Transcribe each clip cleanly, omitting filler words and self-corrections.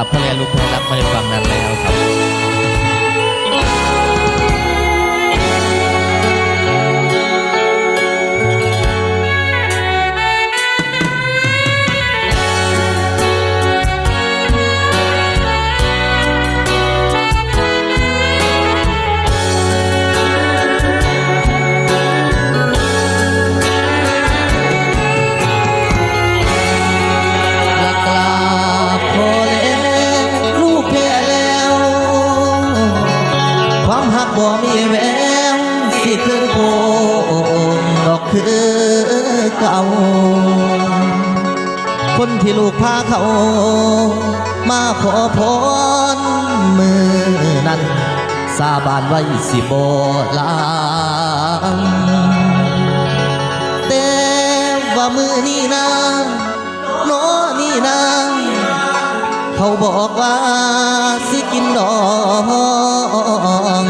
บพ่อแม่ลูกพ่อรักมาในฟังนั้นแล้วครับบ่มีแววสิคืนโคดอกคือเก่าคนที่ลูกพาเขามาขอพรมือนั้นสาบานไว้สิบ่ลาแต่ว่ามือนี้นะน้อนี่นะเขาบอกว่าสิกินดอง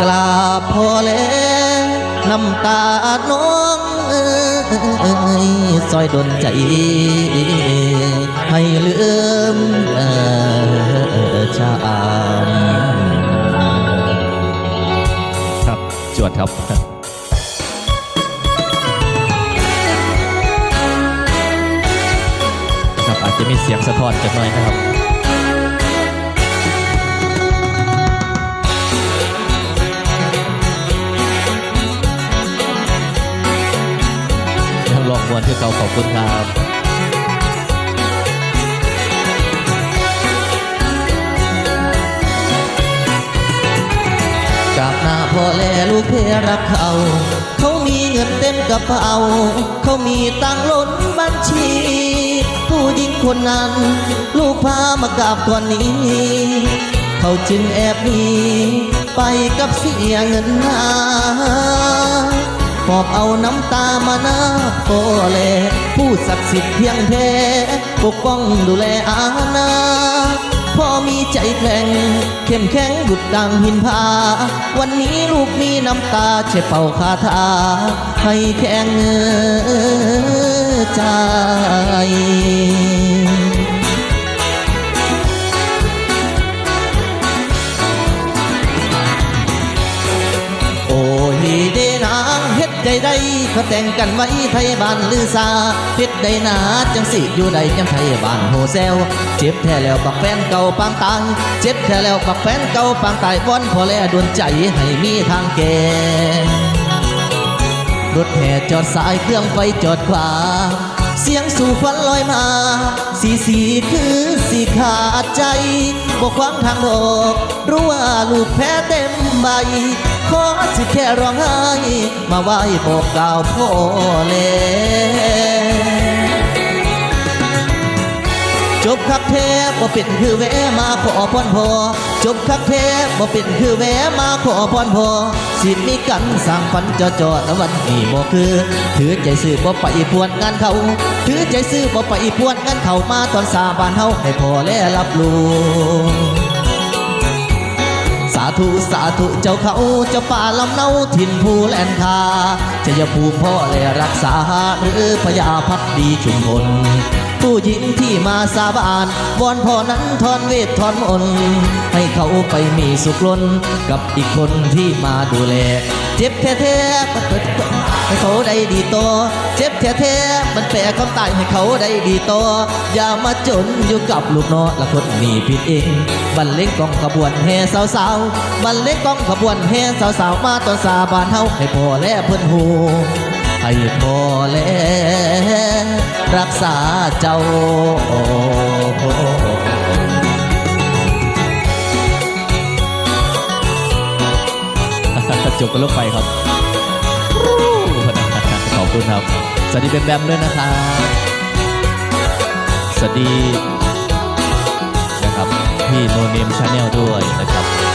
กราบพอแล้วน้ำตาน้องซอยดนใจให้ลืมชามครับจวดครับอาจจะมีเสียงสะท้อนกันหน่อยนะครับยังลองวนที่เขาขอบคุณครับกับหน้าพ่อแลลูกเพรักเขาเขามีเงินเต็มกระเป๋าเขามีตังค์ล้นบัญชีผู้หญิงคนนั้นลูกพามากราบก่อนนี้เขาจึงแอบหนีไปกับเสียเงินหาหอบเอาน้ำตามาหน้าพ่อแลผู้ศักดิ์สิทธิ์เพียงแท้ปกป้องดูแลอาณาพ่อมีใจแข็งเข้มแข็งดุจดังหินผาวันนี้ลูกมีน้ำตาเช็ดเป่าคาถาให้แข็งใจโอ้ยเดนางเฮ็ดใจได้เขาแต่งกันไว้ไทยบ้านลือซาเฮ็ดได้นาจังสิอยู่ใดจังไทยบ้านโฮเซลเจ็บแท้แล้วบักแฟนเก่าปางตายเจ็บแท้แล้วบักแฟนเก่าปางตายวอนพอแล้วดวนใจให้มีทางแก่รถแห่จอดสายเครื่องไฟจอดขวาเสียงสู่ควันลอยมาสีคือสีขาดใจบอกขวางทางดอกรู้ว่าลูกแพ้เต็มใบขอสิแค่ร้องไห้มาไหว้บอกกล่าวพ่อแลจบคักแท้บ่เป็นคือแวะมาขอพรพ่อจบคักแท้บ่เป็นคือแวะมาขอพรพ่อสิมีกันสร้างฝันจ่อแต่วันนี้บ่คือถือใจซื้อบ่ไปพวนงานเขาถือใจซื้อบ่ไปพวนงานเขามาตอนสาบานเฮาให้พ่อแลรับรู้สาธุสาธุเจ้าเขาเจ้าป่าลำเนาถิ่นภูแลนคาจะอย่าภูมิพ่อแลรักษาหรือพญาพักดีชุมพลผู้หญิงที่มาสาบานวอนพ่อนั้นทอนเวททอนมนต์ให้เขาไปมีสุขล้นกับอีกคนที่มาดูแลเจ็บแท้ๆมันเปิดให้เขาได้ดีโตเจ็บแท้ๆมันแปลคำตายให้เขาได้ดีโตอย่ามาจนอยู่กับลูกน้อละคนนี่ผิดเองบรรเลงกองขบวนแห่สาวๆบรรเลงกองขบวนแห่สาวๆมาตอนสาบานเฮาให้พ่อและเพิ่นฮู้ให้พ่อแลรักษาเจ้าจบกันลงไปครับขอบคุณครับสวัสดีแบมด้วยนะครับสวัสดีนะครับพี่โนเนมชาแนลด้วยนะครับ